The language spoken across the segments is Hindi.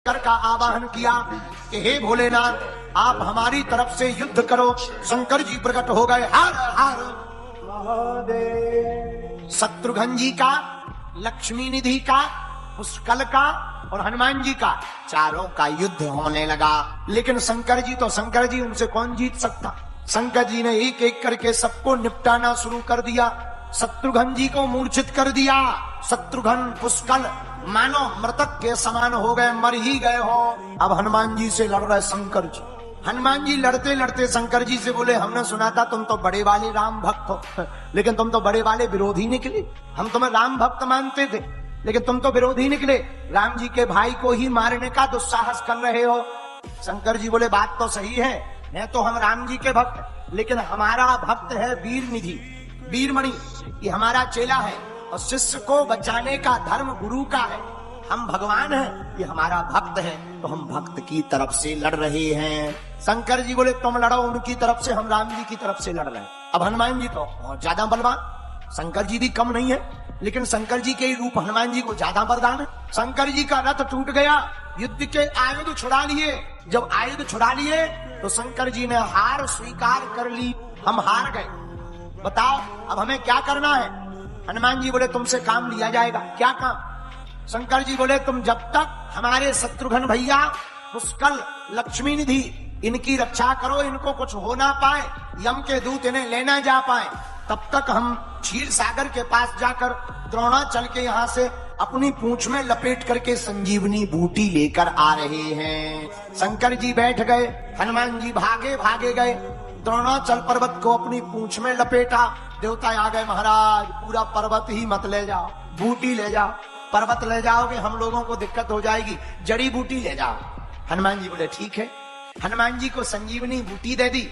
शंकर का आवाहन किया कि हे भोलेनाथ, आप हमारी तरफ से युद्ध करो। शंकर जी प्रकट हो गए। हर हर महादेव। शत्रुघ्न जी का, लक्ष्मी निधि का, पुष्कल का और हनुमान जी का, चारों का युद्ध होने लगा। लेकिन शंकर जी उनसे कौन जीत सकता। शंकर जी ने एक एक करके सबको निपटाना शुरू कर दिया। शत्रुघ्न जी को मूर्छित कर दिया। शत्रुघ्न, पुष्कल मानो मृतक के समान हो गए, मर ही गए हो। अब हनुमान जी से लड़ रहे शंकर जी। हनुमान जी लड़ते लड़ते शंकर जी से बोले, हमने सुना था तुम तो बड़े वाले राम भक्त हो, लेकिन तुम तो बड़े वाले विरोधी निकले। हम तुम्हें राम भक्त मानते थे, लेकिन तुम तो विरोधी निकले। राम जी के भाई को ही मारने का दुस्साहस कर रहे हो। शंकर जी बोले, बात तो सही है तो हम राम जी के भक्त, लेकिन हमारा भक्त है वीर निधि, वीरमणि, ये हमारा चेला है और शिष्य को बचाने का धर्म गुरु का है। हम भगवान हैं, ये हमारा भक्त है, तो हम भक्त की तरफ से लड़ रहे हैं। शंकर जी बोले, तुम लड़ो उनकी तरफ से, हम राम जी की तरफ से लड़ रहे हैं। अब हनुमान जी तो बहुत ज्यादा बलवान, शंकर जी भी कम नहीं है, लेकिन शंकर जी के रूप हनुमान जी को ज्यादा वरदान है। शंकर जी का रथ टूट गया, युद्ध के आयुध छुड़ा लिए। जब आयुध छुड़ा लिए तो शंकर जी ने हार स्वीकार कर ली, हम हार गए, बताओ अब हमें क्या करना है। हनुमान जी बोले, तुमसे काम लिया जाएगा। क्या काम। शंकर जी बोले, तुम जब तक हमारे शत्रुघ्न भैया, पुष्कल, लक्ष्मी निधि, इनकी रक्षा करो, इनको कुछ हो ना पाए, यम के दूत इन्हें लेना जा पाए, तब तक हम क्षीर सागर के पास जाकर द्रोणाचल के यहाँ से अपनी पूंछ में लपेट करके संजीवनी बूटी लेकर आ रहे हैं। शंकर जी बैठ गए, हनुमान जी भागे भागे गए, द्रोणाचल पर्वत को अपनी पूंछ में लपेटा। देवता आ गए, महाराज पूरा पर्वत ही मत ले जाओ, बूटी ले जाओ। पर्वत ले जाओगे हम लोगों को दिक्कत हो जाएगी, जड़ी बूटी ले जाओ। हनुमान जी बोले, ठीक है। हनुमान जी को संजीवनी बूटी दे दी।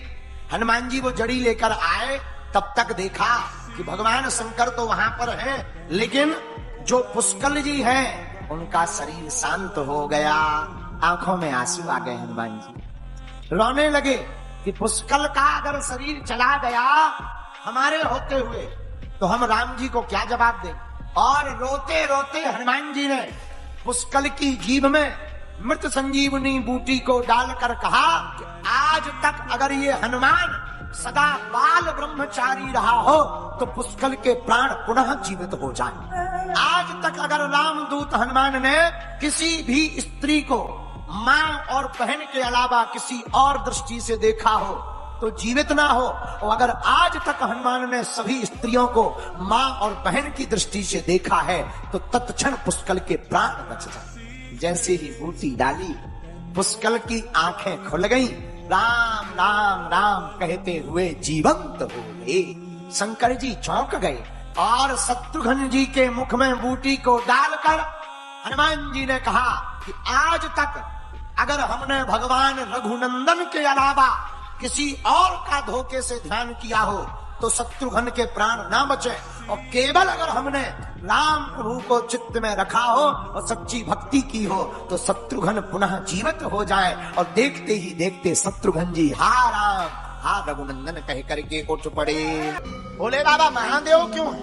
हनुमान जी वो जड़ी लेकर आए, तब तक देखा कि भगवान शंकर तो वहां पर हैं, लेकिन जो पुष्कल जी हैं उनका शरीर शांत हो गया। आंखों में आंसू आ गए। हनुमान जी रोने लगे कि पुष्कल का अगर शरीर चला गया हमारे होते हुए, तो हम राम जी को क्या जवाब दें। और रोते रोते हनुमान जी ने पुष्कल की जीभ में मृत संजीवनी बूटी को डालकर कहा कि आज तक अगर ये हनुमान सदा बाल ब्रह्मचारी रहा हो तो पुष्कल के प्राण पुनः जीवित हो जाए। आज तक अगर रामदूत हनुमान ने किसी भी स्त्री को माँ और बहन के अलावा किसी और दृष्टि से देखा हो तो जीवित ना हो, और अगर आज तक हनुमान ने सभी स्त्रियों को माँ और बहन की दृष्टि से देखा है तो तत्क्षण पुष्कल के प्राण बच जाए। जैसे ही बूटी डाली, पुष्कल की आंखें खुल गईं, राम राम राम कहते हुए जीवंत हो गए। शंकर जी चौंक गए और शत्रुघ्न जी के मुख में बूटी को डालकर हनुमान जी ने कहा कि आज तक अगर हमने भगवान रघुनंदन के अलावा किसी और का धोखे से ध्यान किया हो तो शत्रुघ्न के प्राण ना बचे, और केवल अगर हमने राम प्रभु को चित्त में रखा हो और सच्ची भक्ति की हो तो शत्रुघ्न पुनः जीवित हो जाए। और देखते ही देखते शत्रुघ्न जी हा राम हा रघुनंदन कह करके उठ पड़े। बोले, बाबा महादेव क्यों